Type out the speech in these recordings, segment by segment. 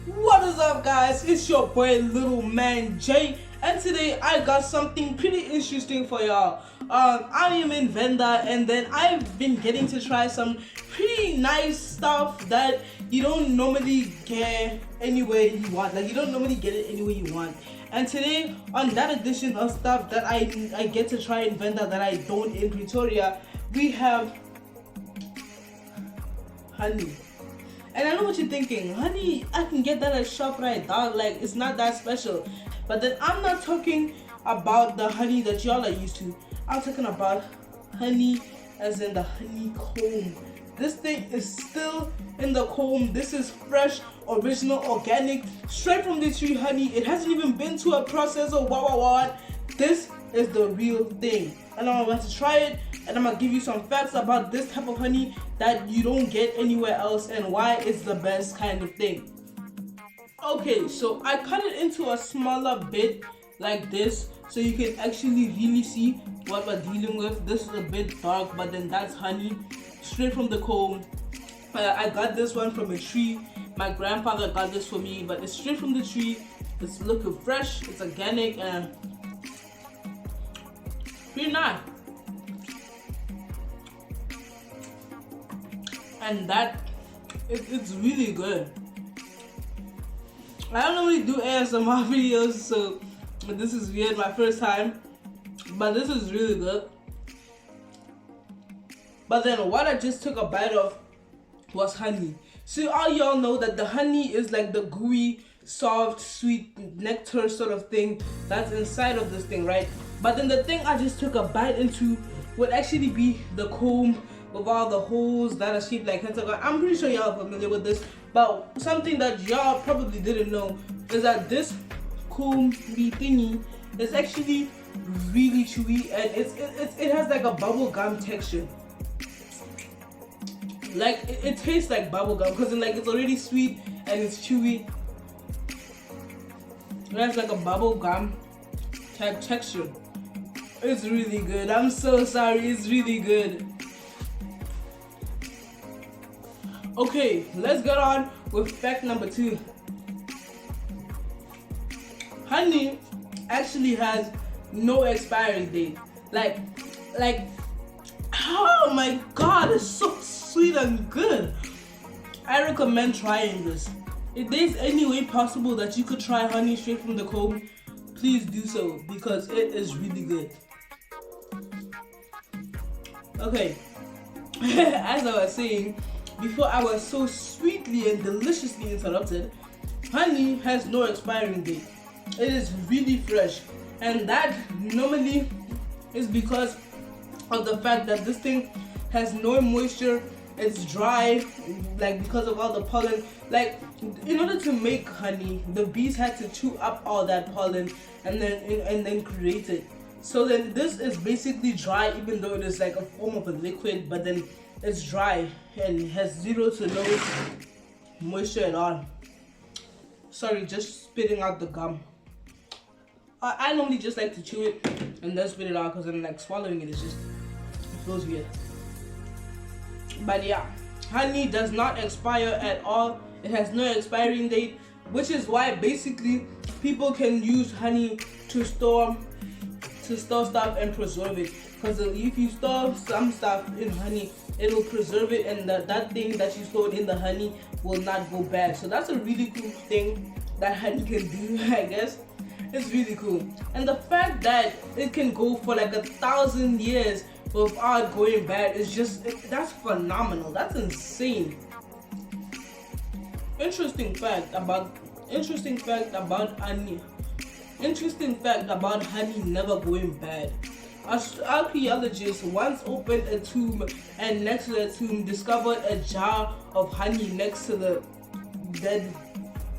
What is up, guys? It's your boy Little Man Jay, and today I got something pretty interesting for y'all. I am in Venda, and then I've been getting to try some pretty nice stuff that you don't normally get anywhere you want. Like, you don't normally get it anywhere you want. And today, on that edition of stuff that I get to try in Venda that I don't in Pretoria, we have honey. And I know what you're thinking, honey, I can get that at ShopRite, dog. Like, it's not that special. But then I'm not talking about the honey that y'all are used to. I'm talking about honey as in the honeycomb. This thing is still in the comb. This is fresh, original, organic, straight from the tree honey. It hasn't even been to a process or what. This is the real thing. And I'm about to try it, and I'm gonna give you some facts about this type of honey that you don't get anywhere else and why it's the best kind of thing. Okay, so I cut it into a smaller bit like this so you can actually really see what we're dealing with. This is a bit dark, but then that's honey straight from the comb. I got this one from a tree. My grandfather got this for me, but it's straight from the tree. It's looking fresh, it's organic, and pretty nice. And it's really good. I don't normally do ASMR videos, so this is weird, my first time, but this is really good. But then what I just took a bite of was honey. So all y'all know that the honey is like the gooey, soft, sweet nectar sort of thing that's inside of this thing, right? But then the thing I just took a bite into would actually be the comb with all the holes that are shaped like pentagon. I'm pretty sure y'all are familiar with this, but something that y'all probably didn't know is that this comb thingy is actually really chewy, and it has like a bubble gum texture. Like it tastes like bubble gum because like it's already sweet and it's chewy. It has like a bubble gum type texture. It's really good. I'm so sorry. It's really good. Okay, let's get on with fact number 2. Honey actually has no expiry date. Like, oh my god, it's so sweet and good. I recommend trying this. If there's any way possible that you could try honey straight from the comb, please do so because it is really good. Okay, as I was saying, before I was so sweetly and deliciously interrupted, honey has no expiring date. It is really fresh, and that normally is because of the fact that this thing has no moisture. It's dry, like because of all the pollen. Like, in order to make honey, the bees had to chew up all that pollen and then create it. So then this is basically dry, even though it is like a form of a liquid, but then it's dry and has 0 to no moisture at all. Sorry, just spitting out the gum. I normally just like to chew it and then spit it out because I'm like swallowing it. It feels weird. But yeah, honey does not expire at all. It has no expiring date, which is why basically people can use honey to store stuff and preserve it. Because if you store some stuff in honey, it'll preserve it, and that thing that you stored in the honey will not go bad. So that's a really cool thing that honey can do, I guess. It's really cool. And the fact that it can go for like 1,000 years without going bad is just, that's phenomenal. That's insane. Interesting fact about honey. Interesting fact about honey never going bad. Archaeologists once opened a tomb and next to the tomb discovered a jar of honey next to the dead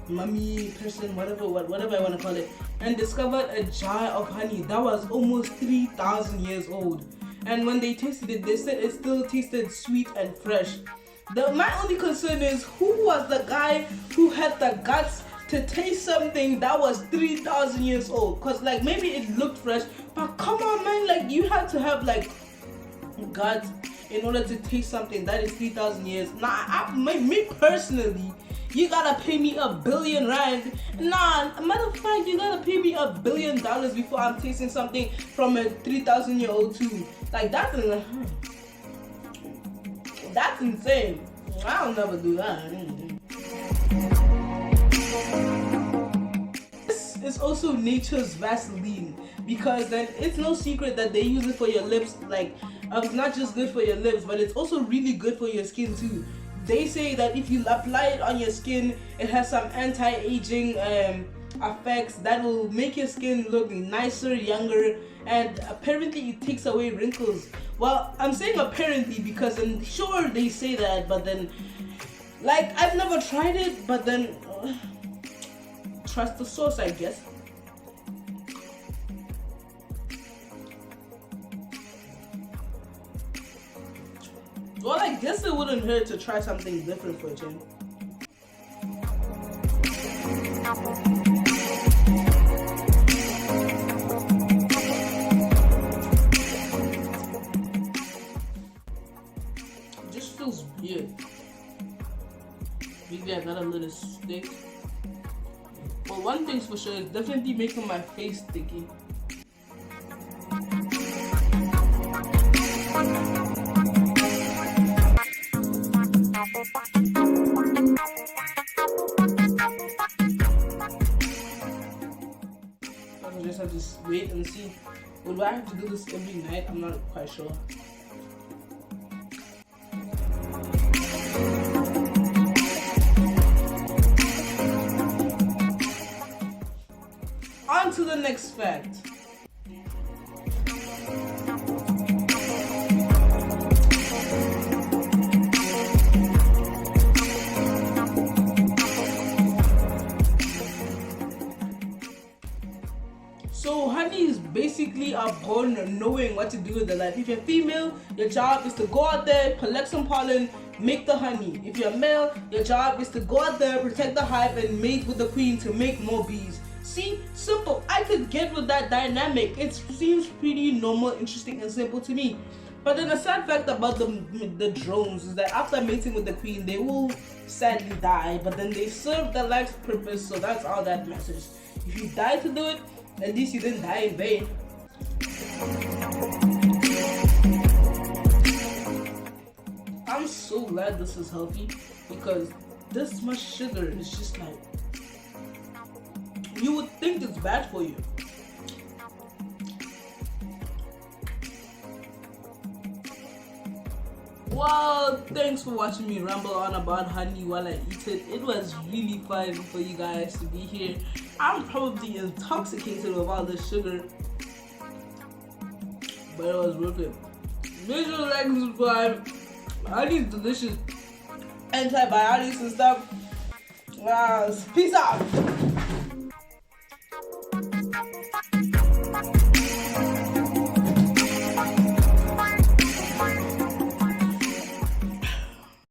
mummy person, whatever I want to call it, and discovered a jar of honey that was almost 3,000 years old. And when they tasted it, they said it still tasted sweet and fresh. My only concern is, who was the guy who had the guts to taste something that was 3,000 years old? Because like maybe it looked fresh, but come on man, like you had to have like guts in order to taste something that is 3,000 years. Now me personally, You gotta pay me R1 billion. Nah, matter of fact, you gotta pay me $1 billion before I'm tasting something from a 3,000-year-old too. Like that's insane. I'll never do that. This is also nature's Vaseline, because then it's no secret that they use it for your lips. Like, it's not just good for your lips, but it's also really good for your skin too. They say that if you apply it on your skin, it has some anti-aging effects that will make your skin look nicer, younger, and apparently it takes away wrinkles. Well, I'm saying apparently because I'm sure they say that, but then, like, I've never tried it, but then trust the source, I guess. Well, I guess it wouldn't hurt to try something different for a change. It just feels weird. Maybe I got a little stick. But one thing's for sure, it's definitely making my face sticky. I just have to wait and see. Would I have to do this every night? I'm not quite sure. On to the next fact. So honeys basically are born knowing what to do with their life. If you're female, your job is to go out there, collect some pollen, make the honey. If you're male, your job is to go out there, protect the hive, and mate with the queen to make more bees. See, simple. I could get with that dynamic. It seems pretty normal, interesting, and simple to me. But then the sad fact about the drones is that after mating with the queen, they will sadly die. But then they serve their life's purpose, so that's all that matters. If you die to do it, at least you didn't die in vain. I'm so glad this is healthy, because this much sugar is just like, you would think it's bad for you. Well, thanks for watching me ramble on about honey while I eat it. It was really fun for you guys to be here. I'm probably intoxicated with all this sugar, but it was worth it. Make sure to like and subscribe. Honey's delicious, antibiotics and stuff. Peace out.